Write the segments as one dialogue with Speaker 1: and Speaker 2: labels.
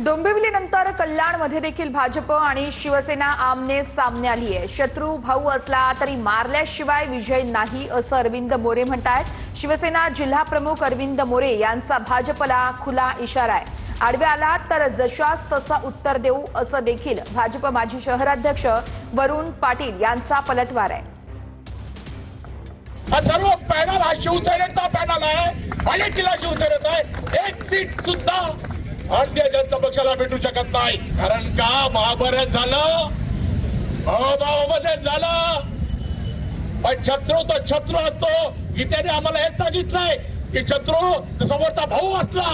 Speaker 1: डोंबिवलीनंतर कल्याणमध्ये देखील भाजप आणि शिवसेना आमने सामने आली आहे। शत्रू भाऊ असला तरी मारल्याशिवाय विजय नाही असं अरविंद मोरे म्हणतात। शिवसेना जिल्हा प्रमुख अरविंद मोरे यांचा भाजपला खुला इशारा आहे। आडवे आलात तर जशास तसा उत्तर देऊ असं देखील भाजप माजी शहराध्यक्ष वरुण पाटील यांचा पलटवार आहे।
Speaker 2: सर्व पॅनल हा शिवसेनेचा पॅनल आहे, पालिकेला शिवसेनेचा आहे। एक सीट सुद्धा भारतीय जनता पक्षाला भेटू शकत नाही, कारण का महाभारत झालं, भावाभावामध्ये झालं। पण शत्रू तो शत्रू असतो। गीतेने आम्हाला हे सांगितलंय की शत्रू समोरचा भाऊ असला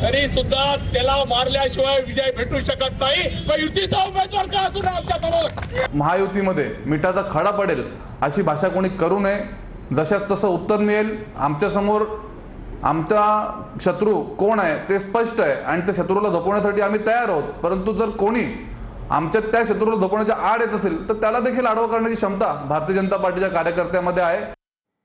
Speaker 2: तरी सुद्धा त्याला मारल्याशिवाय विजय भेटू शकत नाही। पण युतीचा उमेदवार का असू नये आमच्यासमोर,
Speaker 3: महायुतीमध्ये मिठाचा खडा पडेल अशी भाषा कोणी करू नये। जशाच तसं उत्तर मिळेल। आमच्या समोर आमचा शत्रू कोण आहे ते स्पष्ट आहे आणि त्या शत्रूला धोपवण्यासाठी आम्ही तयार आहोत। परंतु जर कोणी आमच्या त्या शत्रूला धोपवण्याच्या आड येत असेल तर त्याला देखील आडवा करण्याची क्षमता भारतीय जनता पार्टीच्या कार्यकर्त्यांमध्ये आहे।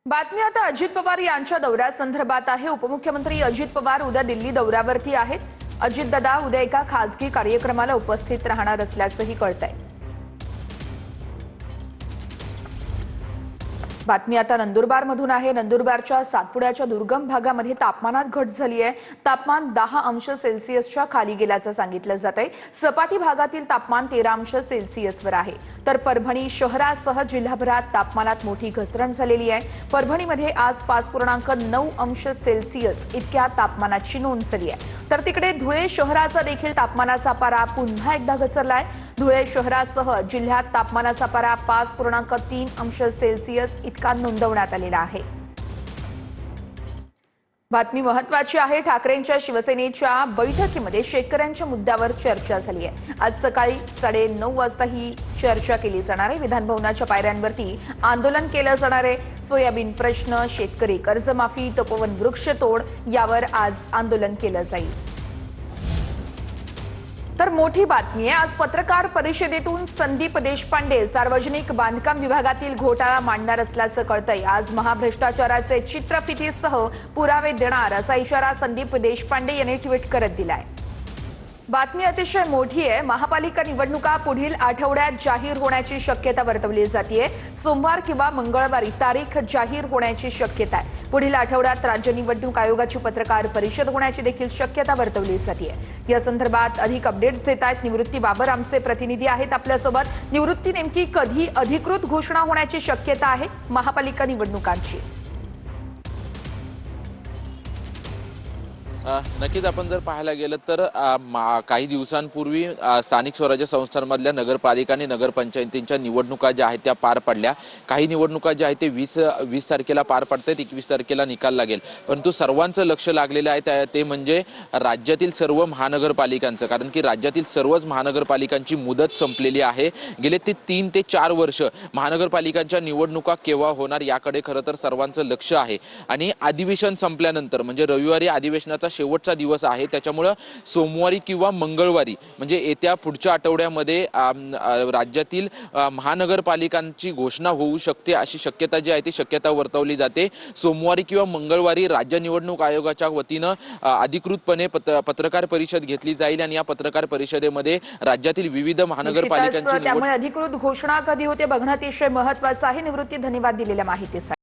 Speaker 1: बातमी आता अजित पवार यांच्या दौऱ्यासंदर्भात आहे। उपमुख्यमंत्री अजित पवार उद्या दिल्ली दौऱ्यावरती आहेत। अजितदादा उद्या एका खासगी कार्यक्रमाला उपस्थित राहणार असल्याचंही कळतंय। बातमी आता नंदुरबारमधून आहे। नंदुरबारच्या सातपुड्याच्या दुर्गम भागामध्ये तापमानात घट झाली आहे। तापमान 10 अंश सेल्सिअसच्या खाली गेल्याचं सांगितलं जातंय। सपाटी भागातील तापमान 13 अंश सेल्सिअसवर आहे। तर परभणी शहरासह जिल्हाभरात तापमानात मोठी घसरण झालेली आहे। परभणीमध्ये आज 5.9 अंश सेल्सिअस इतक्या तापमानाची नोंद झाली आहे। तर तिकडे धुळे शहराचा देखील तापमानाचा पारा पुन्हा एकदा घसरलाय। धुळे शहरासह जिल्ह्यात तापमानाचा पारा 5.3 अंश सेल्सिअस इतका नोंदवण्यात आलेला आहे। बातमी महत्त्वाची आहे। ठाकरेंच्या शिवसेनेच्या बैठकीमध्ये शेतकऱ्यांच्या मुद्द्यावर चर्चा झाली आहे। आज सकाळी 9:30 वाजता ही चर्चा केली जाणार आहे। विधानभवनाच्या पायऱ्यांवरती आंदोलन केलं जाणार आहे। सोयाबीन प्रश्न, शेतकरी कर्जमाफी, तपोवन वृक्षतोड यावर आज आंदोलन केलं जाईल। तर मोठी बातमी आहे। आज पत्रकार परिषदेतून संदीप देशपांडे सार्वजनिक बांधकाम विभागातील घोटाळा मांडणार असल्याचं कळतंय। आज महाभ्रष्टाचाराचे चित्रफितीसह पुरावे देणार असा इशारा संदीप देशपांडे यांनी ट्विट करत दिलाय। बातमी अतिशय मोठी आहे। महापालिका निवडणुका पुढील आठवड्यात जाहीर होण्याची शक्यता वर्तवली जाते। सोमवार किंवा मंगळवारी तारीख जाहीर होण्याची शक्यता आहे। पुढील आठवड्यात राज्य निवडणूक आयोगाची पत्रकार परिषद होण्याची देखील शक्यता वर्तवली जाते। या संदर्भात अधिक अपडेट्स देत आहेत निवृत्ती बाबर, आमचे प्रतिनिधी आहेत आपल्यासोबत। निवृत्ती, नेमकी कधी अधिकृत घोषणा होण्याची शक्यता आहे महापालिका निवडणुकांची?
Speaker 4: नक्कीच आपण जर पाहायला गेलं तर काही दिवसांपूर्वी स्थानिक स्वराज्य संस्थांमधल्या नगरपालिका आणि नगरपंचायतींच्या निवडणुका ज्या आहेत त्या पार पडल्या। काही निवडणुका ज्या आहेत ते 20 तारखेला पार पडतात, 21 तारखेला निकाल लागेल। परंतु सर्वांचं लक्ष लागलेलं आहे ते म्हणजे राज्यातील सर्व महानगरपालिकांचं, कारण की राज्यातील सर्वच महानगरपालिकांची मुदत संपलेली आहे। गेले ते 3 ते 4 वर्ष महानगरपालिकांच्या निवडणुका केव्हा होणार याकडे खरं तर सर्वांचं लक्ष आहे। आणि अधिवेशन संपल्यानंतर म्हणजे रविवारी अधिवेशनाचा शेवटचा दिवस आहे, त्याच्यामुळे सोमवारी किंवा मंगळवारी म्हणजे येत्या पुढच्या आठवड्यामध्ये राज्यातील महानगरपालिकांची घोषणा होऊ शकते अशी शक्यता जी आहे ती शक्यता वर्तवली जाते। सोमवारी किंवा मंगळवारी राज्य निवडणूक आयोगाच्या वतीनं अधिकृतपणे पत्रकार परिषद घेतली जाईल आणि या पत्रकार परिषदेमध्ये राज्यातील विविध महानगरपालिकांची
Speaker 1: त्यामुळे अधिकृत घोषणा कधी होते बघणं अतिशय महत्त्वाचं आहे। निवृत्ती, धन्यवाद दिलेल्या माहितीसाठी।